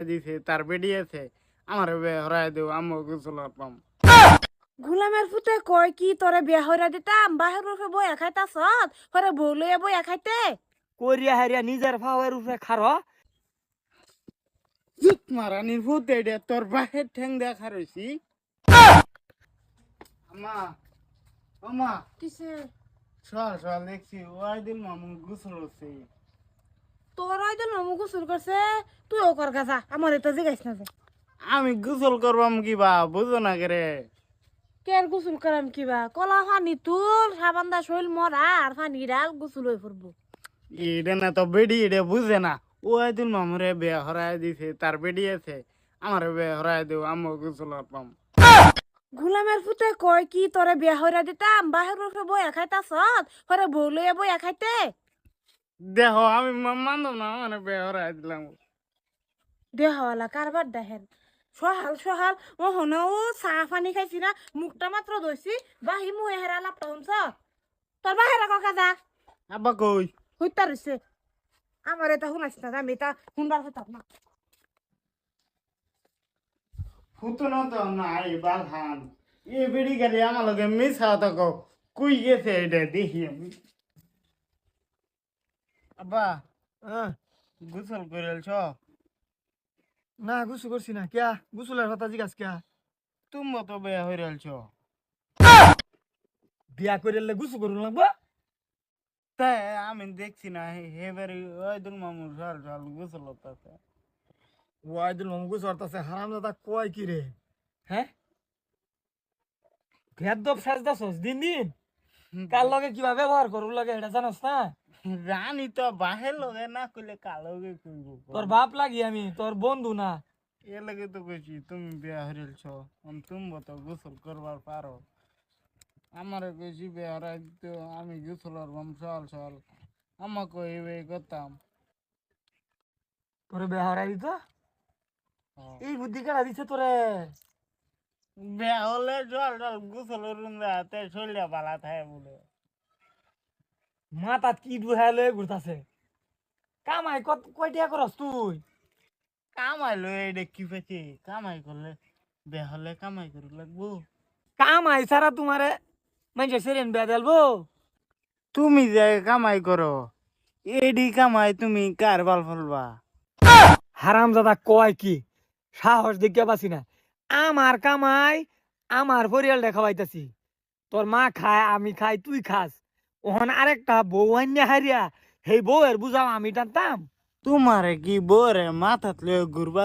দিছে তার বেডিয়েছে আমার হরাই দেও আম্মু গোসল পাম। গুলামের ফুতে কয় কি তোরে বিয়া হইরা দিতাম বাহির রূপে বইয়া খাইতাছ পরে বউ লইয়া বইয়া খাইতে। করিয়া হারিয়া নিজের ফাওয়ার উপরে খার জুত মারানির ভূত এডে তোর বাহের ঠ্যাং দেখা রইছি। আম্মা আম্মা কিসে চল চল দেখছি ওই দিন মামু গোসল হচ্ছে। তোর আইদল মামু গোসল করছে তুইও কর গাজা আমার এটা জিগাইস না যে আমি গোসল করবাম কিবা বুঝো না কে রে। কের গোসল করাম কিবা কলা ফানি তোর সাবান্দা শৈল মরা আর ফানি ডাল গোসল হয়ে পড়বো। এটা না তো বেডি এটা বুঝে না। ওই দিন মামুরে বিয়ে হরাই দিছে তার বেডিয়েছে আমার বিয়ে হরাই দেও আম্মু গোসল পাম। গুলামের ফুতে কয় কি তোরে বিয়া হইরা দিতাম বাহির রূপে বইয়া খাইতাছ পরে বউ লইয়া বইয়া খাইতে। দেখো আমি মানব না মানে বিয়ে হরাই দিলাম। দেহওয়ালা কারবার দেখেন সহাল সহাল ও হনে ও চা পানি খাইছি না মুখটা মাত্র ধরছি বাহি মুহে হেরা লাপটা শুনছ তোর বাহেরা কা যা আব্বা কই হইতা রইছে আমার এটা শুনাইছ না আমি এটা শুনবার হতাম না। ফুতুনো তো নাই বালহান এ বেড়ি গাড়ি আমার লগে মিশা থাকো কুই গেছে এটা দেখি আমি। আব্বা গোসল করেছ? না গুছু করছি না কিয়া গুছুলের কথা জিজ্ঞাস কিয়া তুমি তো বেয়া হয়ে রেলছ। বিয়া করিলে গুছু করুন লাগবো। তাই আমি দেখছি না হেবারে ওই দিন মামুর ঝাল ঝাল গোসল হতাছে। ওয়াইদুল মামু গুছু করতেছে হারাম দাদা কয় কি রে হ্যাঁ ভেদব সাজদাছস দিন দিন কার লগে কিভাবে ব্যবহার করুন লাগে এটা জানোস না। রানী তো বাহের লগে না কইলে কালোগে কইব। তোর বাপ লাগি আমি তোর বন্ধু না। এ লাগে তো কইছি তুমি বেয়া হয়ে রেলছ তুমি তো গোসল করবার পারো। আমারে কইছি বেয়া হরাই দিতে আমি গোসল করবাম চল চল আমাকে এই করতাম। তোরে বিয়া হরাই দিত এই বুদ্ধি কারা দিছে তোরে। বেয়া হলে জল জল গোসল করুন তে শরীরে ভালো থাকে বলে। মাথাত কি দুহাই লয়ে ঘুরতাছে কামাই কয়টিয়া করস তুই। কামাইলো এটা কি পেয়েছি কামাই করলে বেয়া হলে কামাই করে লাগবো। কামাই ছাড়া তোমারে মানুষের সেরেন বিয়া দেলবো। তুমি যে কামাই করো এডি কামাই তুমি কার বাল ফলবা। হারাম দাদা কয় কি সাহস দেখিয়া পাছি না আমার কামাই আমার পরিয়াল দেখাবাইতাছি তোর মা খায় আমি খাই তুই খাস ওহন আরেকটা বউ আন্যা হারিয়া সেই বউয়ের বুঝাও আমি টানতাম। তোমারে কি বোরে মাথাত লয়ে ঘুরবার